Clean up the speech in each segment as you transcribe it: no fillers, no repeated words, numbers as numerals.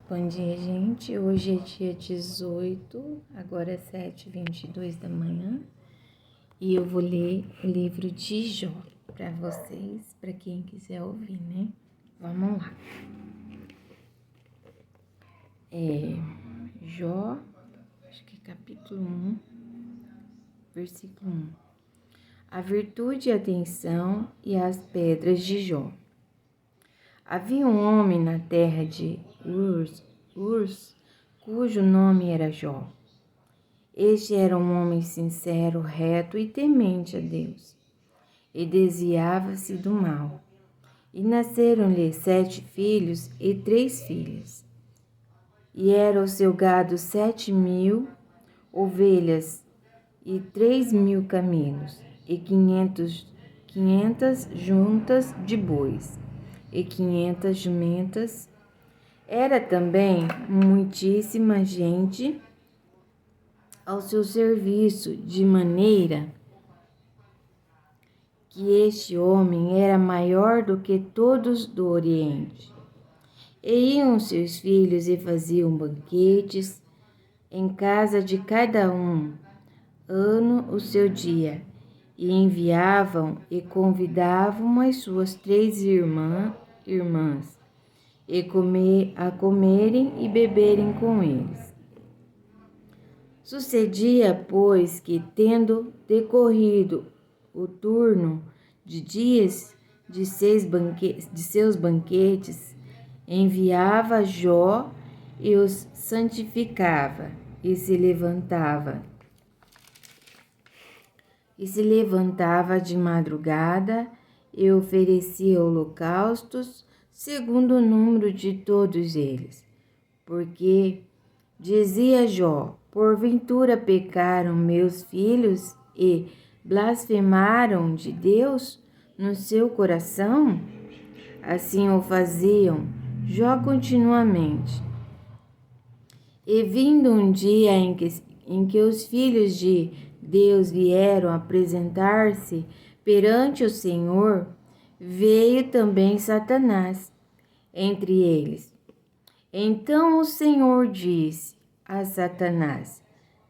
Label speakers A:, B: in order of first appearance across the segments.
A: Bom dia, gente. Hoje é dia 18, agora é 7h22 da manhã e eu vou ler o livro de Jó para vocês, para quem quiser ouvir, né? Vamos lá. Jó, acho que é capítulo 1, versículo 1. A virtude, a atenção e as pedras de Jó. Havia um homem na terra de Urs, cujo nome era Jó. Este era um homem sincero, reto e temente a Deus, e desviava-se do mal. E nasceram-lhe 7 filhos e 3 filhas. E era o seu gado 7.000 ovelhas e 3.000 camelos, e 500 juntas de bois, e 500 jumentas. Era também muitíssima gente ao seu serviço, de maneira que este homem era maior do que todos do Oriente. E iam seus filhos e faziam banquetes em casa de cada ano o seu dia, e enviavam e convidavam as suas 3 irmãs a comerem e beberem com eles. Sucedia, pois, que, tendo decorrido o turno de dias de seus banquetes, enviava Jó e os santificava, e se levantava de madrugada e oferecia holocaustos segundo o número de todos eles. Porque, dizia Jó, porventura pecaram meus filhos e blasfemaram de Deus no seu coração? Assim o faziam Jó continuamente. E vindo um dia em que os filhos de Deus vieram apresentar-se perante o Senhor, veio também Satanás entre eles. Então o Senhor disse a Satanás: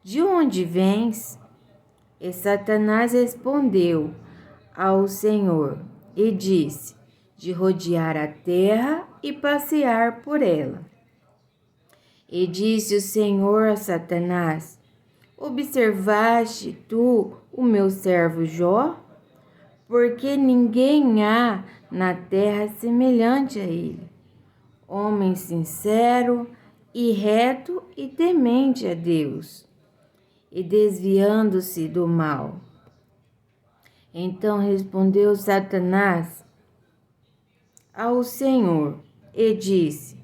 A: de onde vens? E Satanás respondeu ao Senhor e disse: de rodear a terra e passear por ela. E disse o Senhor a Satanás: observaste tu o meu servo Jó? Porque ninguém há na terra semelhante a ele, homem sincero e reto e temente a Deus, e desviando-se do mal. Então respondeu Satanás ao Senhor e disse: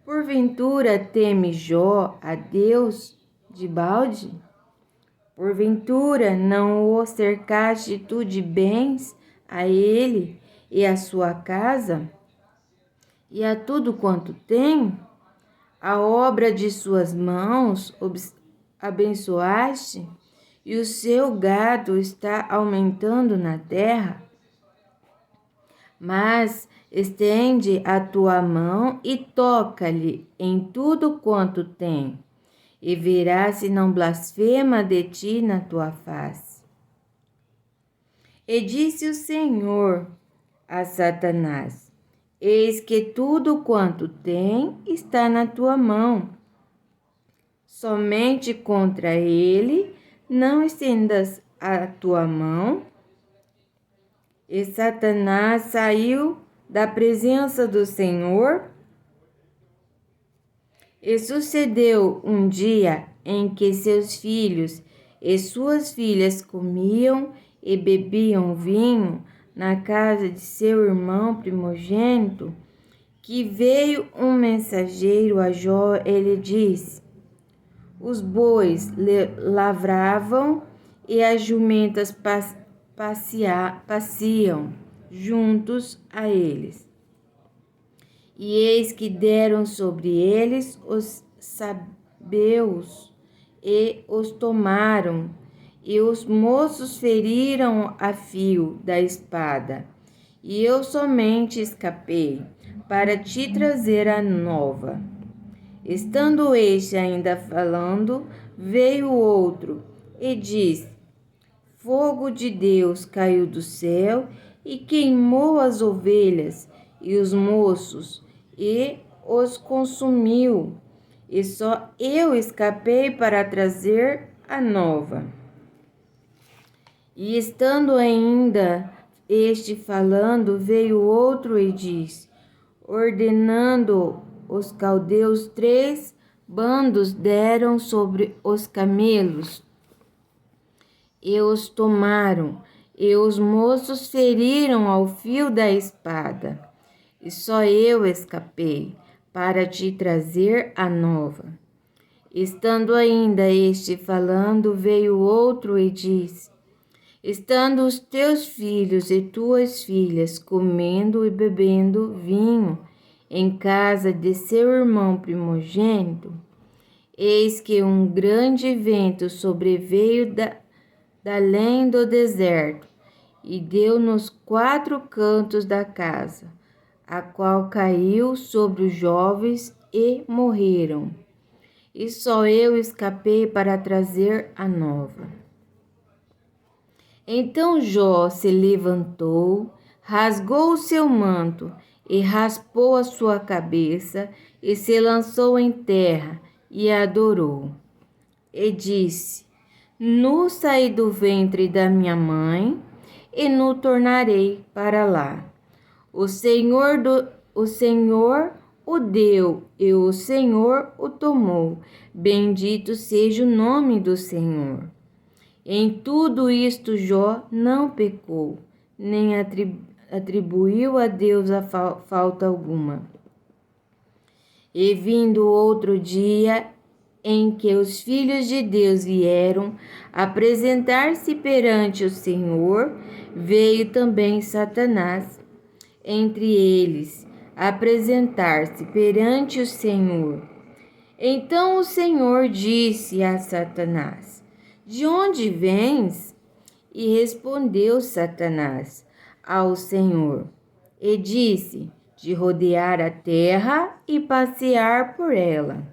A: porventura teme Jó a Deus de balde? Porventura não o cercaste tu de bens a ele e a sua casa, e a tudo quanto tem? A obra de suas mãos abençoaste, e o seu gado está aumentando na terra? Mas estende a tua mão e toca-lhe em tudo quanto tem, e verás se não blasfema de ti na tua face. E disse o Senhor a Satanás: eis que tudo quanto tem está na tua mão. Somente contra ele não estendas a tua mão. E Satanás saiu da presença do Senhor. E sucedeu um dia em que seus filhos e suas filhas comiam e bebiam vinho na casa de seu irmão primogênito, que veio um mensageiro a Jó e lhe disse: os bois lavravam e as jumentas passeam juntos a eles. E eis que deram sobre eles os sabeus e os tomaram, e os moços feriram a fio da espada. E eu somente escapei para te trazer a nova. Estando este ainda falando, veio outro e disse: Fogo de Deus caiu do céu e queimou as ovelhas e os moços e os consumiu. E só eu escapei para trazer a nova. E estando ainda este falando, veio outro e disse: ordenando os caldeus 3 bandos deram sobre os camelos e os tomaram, e os moços feriram ao fio da espada. E só eu escapei para te trazer a nova. Estando ainda este falando, veio outro e disse: estando os teus filhos e tuas filhas comendo e bebendo vinho em casa de seu irmão primogênito, eis que um grande vento sobreveio da além do deserto e deu nos 4 cantos da casa, a qual caiu sobre os jovens e morreram. E só eu escapei para trazer a nova. Então Jó se levantou, rasgou o seu manto e raspou a sua cabeça e se lançou em terra e adorou. E disse: nu saí do ventre da minha mãe e nu tornarei para lá. O Senhor o deu e o Senhor o tomou. Bendito seja o nome do Senhor. Em tudo isto Jó não pecou, nem atribuiu a Deus a falta alguma. E vindo outro dia em que os filhos de Deus vieram apresentar-se perante o Senhor, veio também Satanás entre eles apresentar-se perante o Senhor. Então o Senhor disse a Satanás: de onde vens? E respondeu Satanás ao Senhor, e disse: de rodear a terra e passear por ela.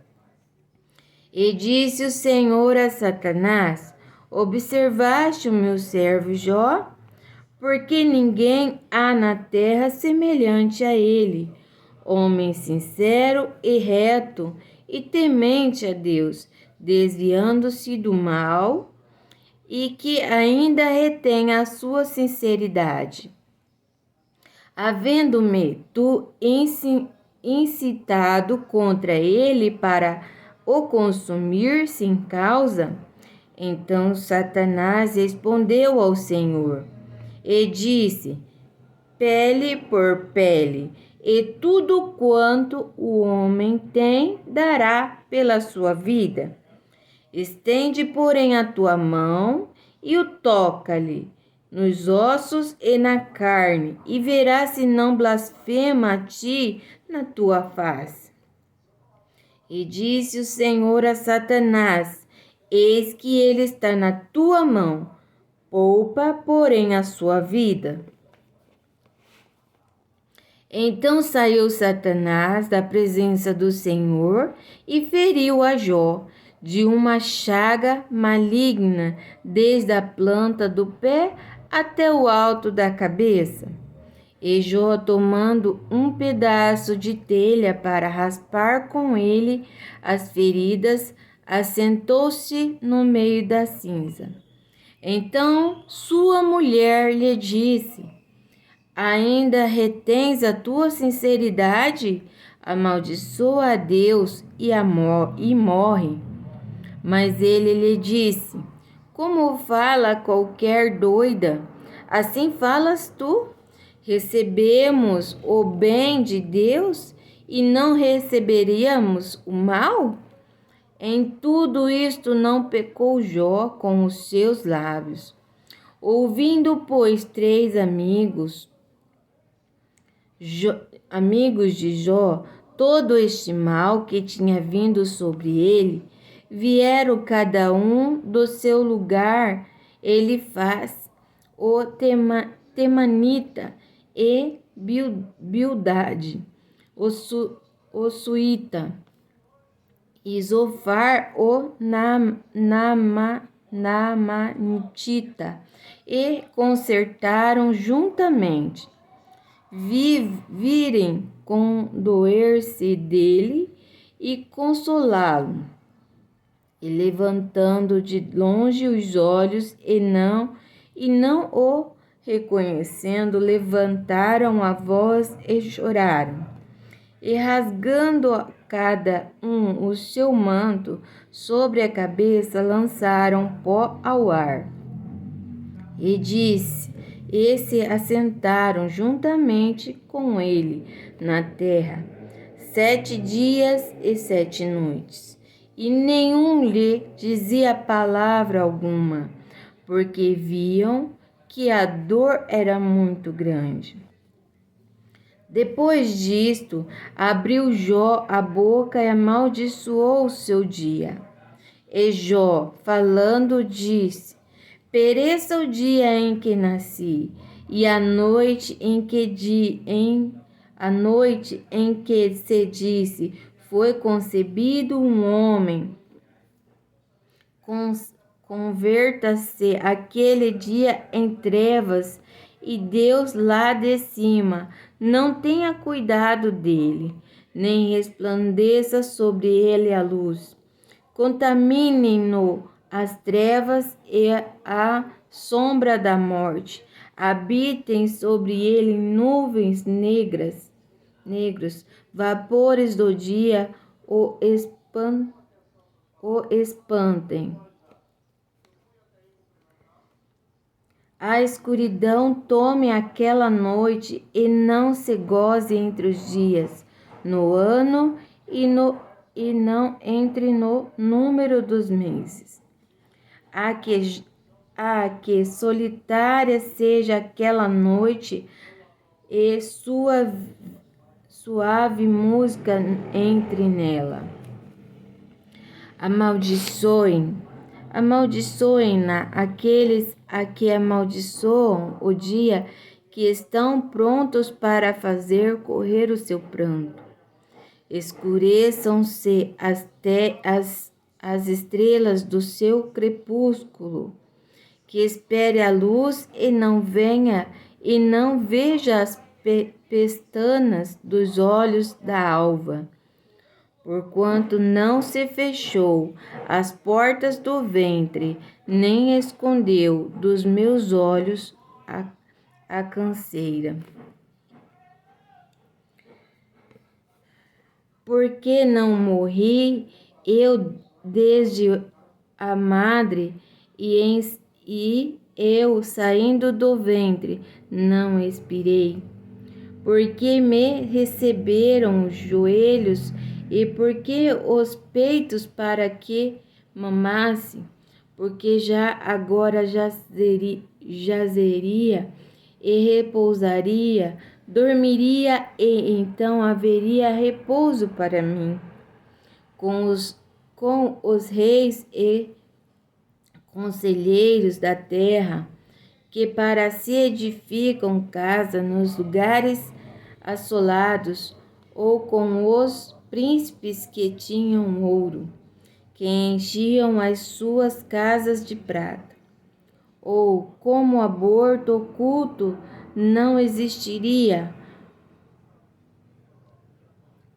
A: E disse o Senhor a Satanás: observaste o meu servo Jó? Porque ninguém há na terra semelhante a ele, homem sincero e reto e temente a Deus, desviando-se do mal e que ainda retém a sua sinceridade. Havendo-me tu incitado contra ele para o consumir sem causa? Então Satanás respondeu ao Senhor e disse: pele por pele, e tudo quanto o homem tem dará pela sua vida. Estende, porém, a tua mão e o toca-lhe nos ossos e na carne, e verás se não blasfema a ti na tua face. E disse o Senhor a Satanás: eis que ele está na tua mão, poupa, porém, a sua vida. Então saiu Satanás da presença do Senhor e feriu a Jó de uma chaga maligna, desde a planta do pé até o alto da cabeça. E Jó, tomando um pedaço de telha para raspar com ele as feridas, assentou-se no meio da cinza. Então sua mulher lhe disse: ainda retens a tua sinceridade? Amaldiçoa a Deus e morre. Mas ele lhe disse: como fala qualquer doida, assim falas tu? Recebemos o bem de Deus e não receberíamos o mal? Em tudo isto não pecou Jó com os seus lábios. Ouvindo, pois, 3 amigos de Jó, todo este mal que tinha vindo sobre ele, vieram cada um do seu lugar, Elifaz, o temanita, e Bildade, o suíta, e Zofar o Naamatita, e concertaram juntamente virem condoer-se dele e consolá-lo. E levantando de longe os olhos e não o reconhecendo, levantaram a voz e choraram. E rasgando cada um o seu manto sobre a cabeça, lançaram pó ao ar. E se assentaram juntamente com ele na terra 7 dias e 7 noites. E nenhum lhe dizia palavra alguma, porque viam que a dor era muito grande. Depois disto, abriu Jó a boca e amaldiçoou o seu dia. E Jó, falando, disse: pereça o dia em que nasci, e a noite em que se disse, foi concebido um homem. Converta-se aquele dia em trevas, e Deus lá de cima não tenha cuidado dele, nem resplandeça sobre ele a luz. Contaminem-no as trevas e a sombra da morte. Habitem sobre ele nuvens negros, vapores do dia o espantem. A escuridão tome aquela noite e não se goze entre os dias, no ano e não entre no número dos meses. A que solitária seja aquela noite e sua suave música entre nela. Amaldiçoem-na aqueles a que amaldiçoam o dia, que estão prontos para fazer correr o seu pranto. Escureçam-se as estrelas do seu crepúsculo, que espere a luz e não venha, e não veja as pestanas dos olhos da alva. Porquanto não se fechou as portas do ventre, nem escondeu dos meus olhos a canseira. Porque não morri eu desde a madre, e eu, saindo do ventre, não expirei? Porque me receberam os joelhos, e porque os peitos para que mamasse? Porque já agora jazeria e repousaria, dormiria, e então haveria repouso para mim. Com os reis e conselheiros da terra, que para si edificam casa nos lugares assolados, ou com os príncipes que tinham ouro, que enchiam as suas casas de prata. Ou como aborto oculto não existiria,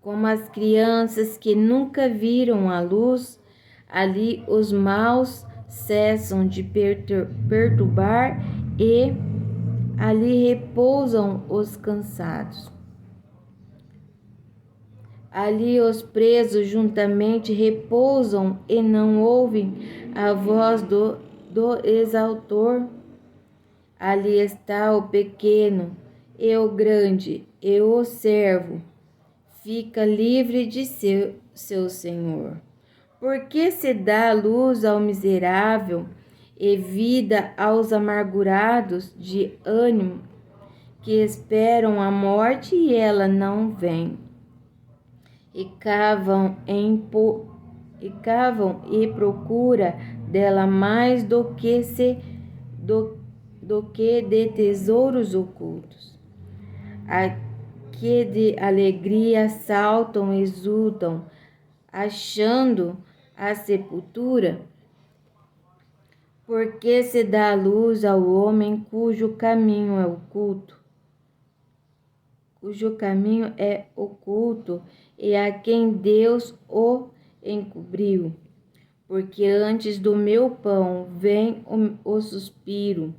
A: como as crianças que nunca viram a luz, ali os maus cessam de perturbar, e ali repousam os cansados. Ali os presos juntamente repousam e não ouvem a voz do exaltor. Ali está o pequeno e o grande, e o servo fica livre de seu senhor. Porque se dá luz ao miserável e vida aos amargurados de ânimo, que esperam a morte e ela não vem, e cavam e procura dela mais do que de tesouros ocultos. A que de alegria saltam e exultam, achando a sepultura? Porque se dá luz ao homem cujo caminho é oculto, e a quem Deus o encobriu. Porque antes do meu pão vem o suspiro,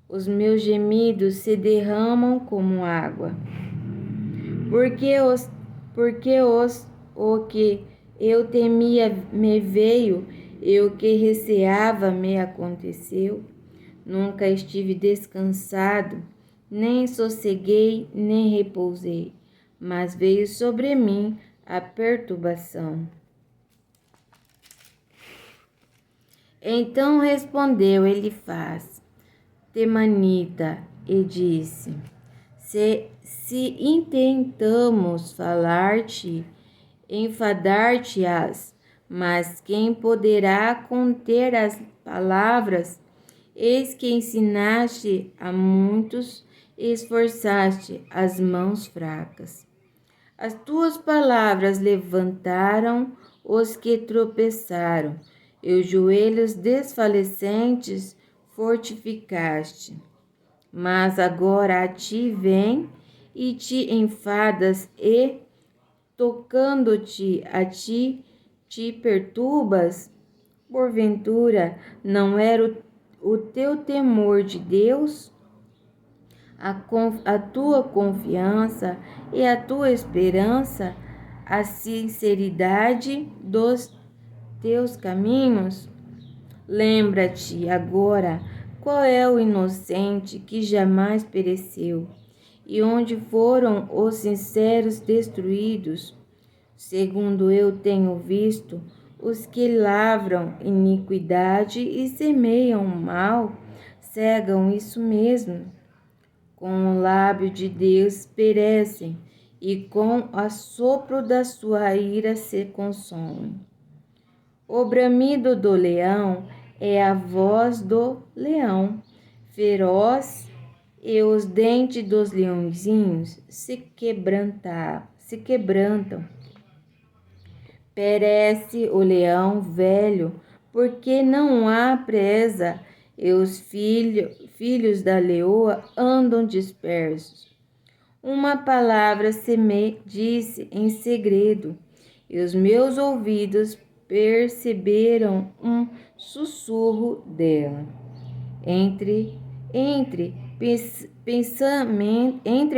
A: os meus gemidos se derramam como água. O que eu temia me veio, e o que receava me aconteceu. Nunca estive descansado, nem sosseguei, nem repousei, mas veio sobre mim a perturbação. Então respondeu Elifaz, temanita, e disse: Se intentamos falar-te, enfadar-te-ás, mas quem poderá conter as palavras? Eis que ensinaste a muitos e esforçaste as mãos fracas. As tuas palavras levantaram os que tropeçaram, e os joelhos desfalecentes fortificaste. Mas agora a ti vem e te enfadas, e, tocando-te a ti, te perturbas? Porventura, não era o teu temor de Deus, a tua confiança e a tua esperança, a sinceridade dos teus caminhos? Lembra-te agora qual é o inocente que jamais pereceu, e onde foram os sinceros destruídos. Segundo eu tenho visto, os que lavram iniquidade e semeiam mal, cegam isso mesmo. Com o lábio de Deus perecem, e com o sopro da sua ira se consomem. O bramido do leão é a voz do leão feroz, e os dentes dos leõezinhos se quebrantam. Perece o leão velho, porque não há presa, e os filhos da leoa andam dispersos. Uma palavra se me disse em segredo, e os meus ouvidos perceberam um sussurro dela. Entre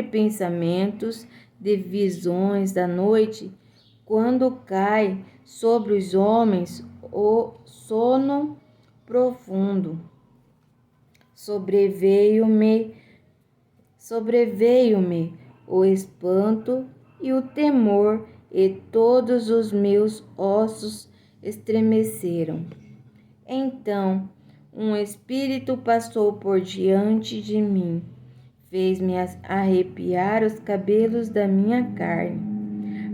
A: pensamentos de visões da noite, quando cai sobre os homens o sono profundo, sobreveio-me o espanto e o temor, e todos os meus ossos estremeceram. Então um espírito passou por diante de mim, fez-me arrepiar os cabelos da minha carne.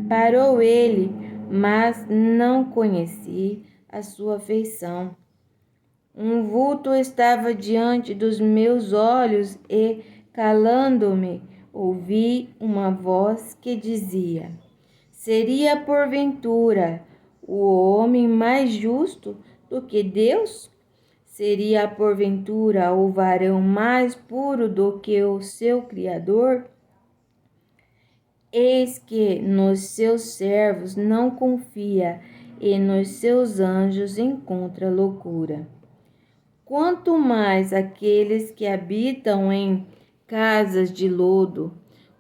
A: Parou ele, mas não conheci a sua feição. Um vulto estava diante dos meus olhos, e, calando-me, ouvi uma voz que dizia: Seria porventura o homem mais justo do que Deus? Seria porventura o varão mais puro do que o seu Criador? Eis que nos seus servos não confia, e nos seus anjos encontra loucura. Quanto mais aqueles que habitam em casas de lodo,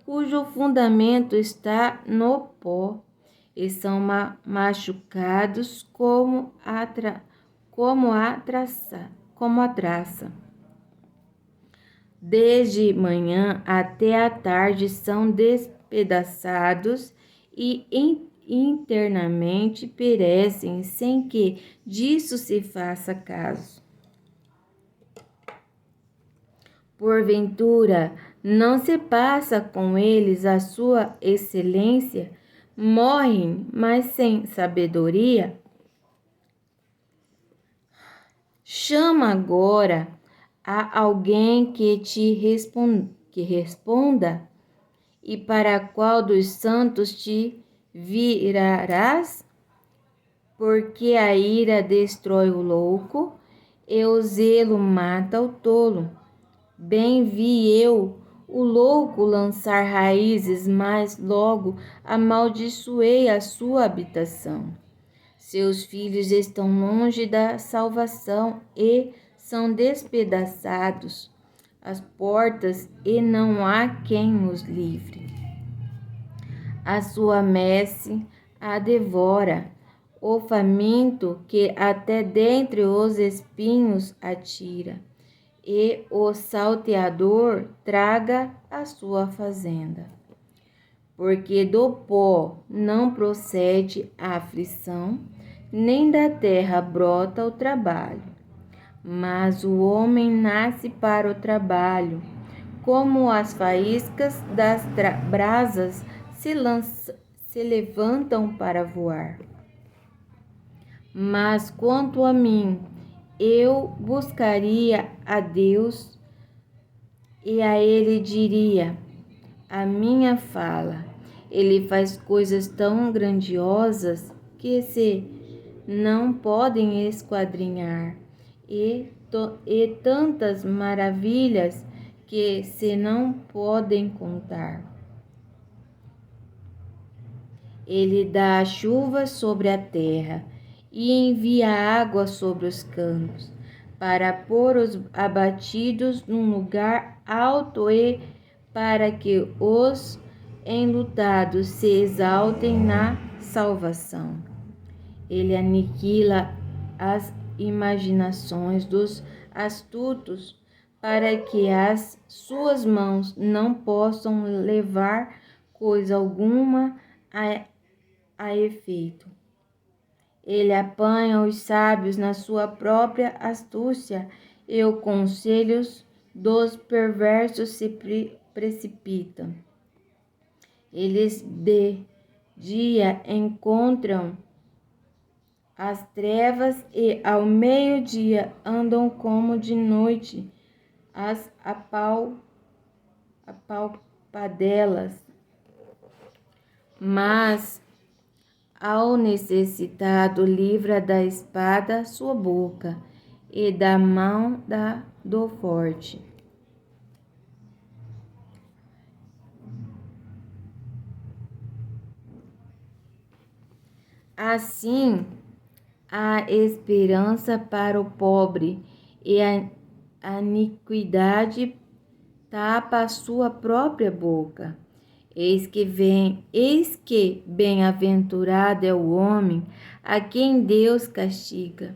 A: cujo fundamento está no pó, e são machucados como a traça. Desde manhã até a tarde são despedaçados e internamente perecem, sem que disso se faça caso. Porventura, não se passa com eles a sua excelência? Morrem, mas sem sabedoria? Chama agora a alguém que te responda, e para qual dos santos te virarás? porque a ira destrói o louco e o zelo mata o tolo. Bem vi eu o louco lançar raízes, mas logo amaldiçoei a sua habitação. Seus filhos estão longe da salvação e são despedaçados as portas e não há quem os livre. A sua messe a devora, o faminto que até dentre os espinhos atira, e o salteador traga a sua fazenda. Porque do pó não procede a aflição, nem da terra brota o trabalho. Mas o homem nasce para o trabalho, como as faíscas das brasas se levantam para voar. Mas quanto a mim, eu buscaria a Deus e a Ele diria a minha fala. Ele faz coisas tão grandiosas que se não podem esquadrinhar, e tantas maravilhas que se não podem contar. Ele dá a chuva sobre a terra e envia água sobre os campos, para pôr os abatidos num lugar alto e para que os enlutados se exaltem na salvação. Ele aniquila as imaginações dos astutos, para que as suas mãos não possam levar coisa alguma a efeito. Ele apanha os sábios na sua própria astúcia, e os conselhos dos perversos se precipitam. Eles de dia encontram as trevas e ao meio-dia andam como de noite as apalpadelas. Mas ao necessitado livra da espada sua boca e da mão do forte. Assim, há esperança para o pobre, e a iniquidade tapa a sua própria boca. Eis que bem-aventurado é o homem a quem Deus castiga,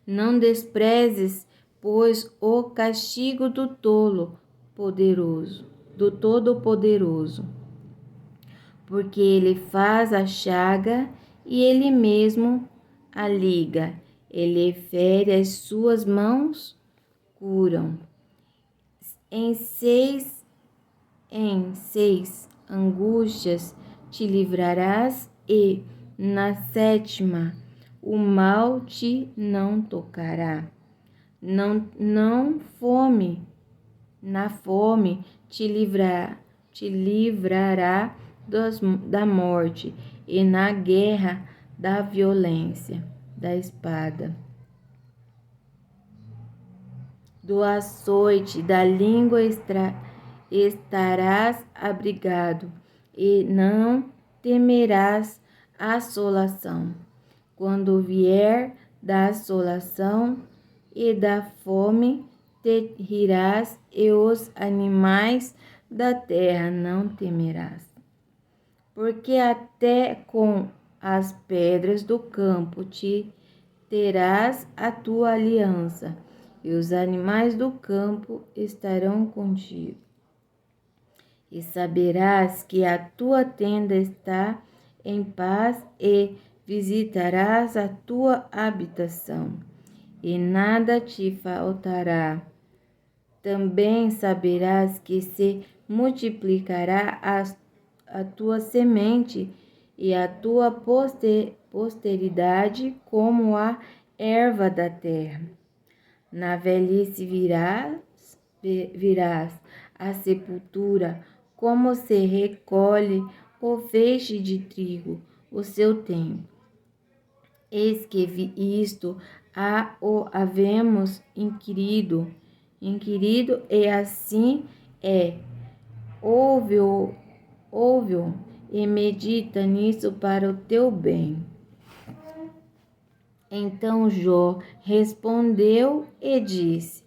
A: Não desprezes, pois, o castigo do Todo-Poderoso, porque ele faz a chaga e ele mesmo a liga. Ele fere, as suas mãos curam. Em seis angústias te livrarás, e na sétima o mal te não tocará. Na fome te livrará da morte, e na guerra da violência da espada. Do açoite da língua estarás abrigado, e não temerás a assolação. Quando vier da assolação e da fome, te rirás, e os animais da terra não temerás. Porque até com as pedras do campo te terás a tua aliança, e os animais do campo estarão contigo. E saberás que a tua tenda está em paz, e visitarás a tua habitação, e nada te faltará. Também saberás que se multiplicará a tua semente e a tua posteridade como a erva da terra. Na velhice virás à sepultura como se recolhe o feixe de trigo, o seu tempo. Eis que isto o havemos inquirido, e assim é. Ouve-o e medita nisso para o teu bem. Então Jó respondeu e disse: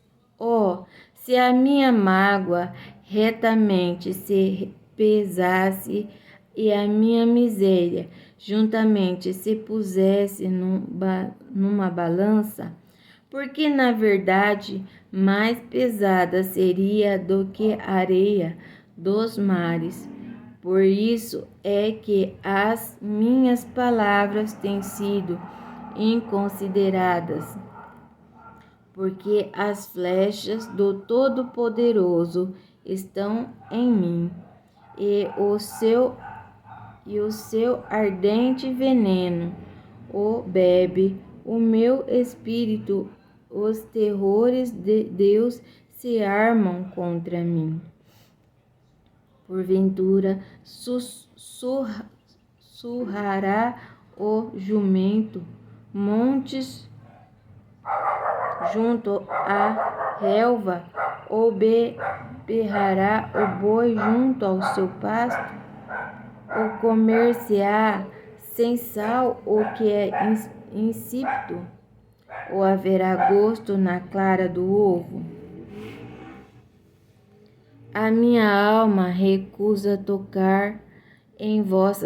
A: se a minha mágoa retamente se pesasse e a minha miséria juntamente se pusesse numa balança, porque na verdade mais pesada seria do que a areia dos mares. Por isso é que as minhas palavras têm sido inconsideradas, porque as flechas do Todo-Poderoso estão em mim, e o seu ardente veneno o bebe o meu espírito. Os terrores de Deus se armam contra mim. Porventura surrará o jumento montes junto à relva, ou berrará o boi junto ao seu pasto? Ou comer-se-á sem sal o que é insípido? Ou haverá gosto na clara do ovo? A minha alma recusa tocar em vossa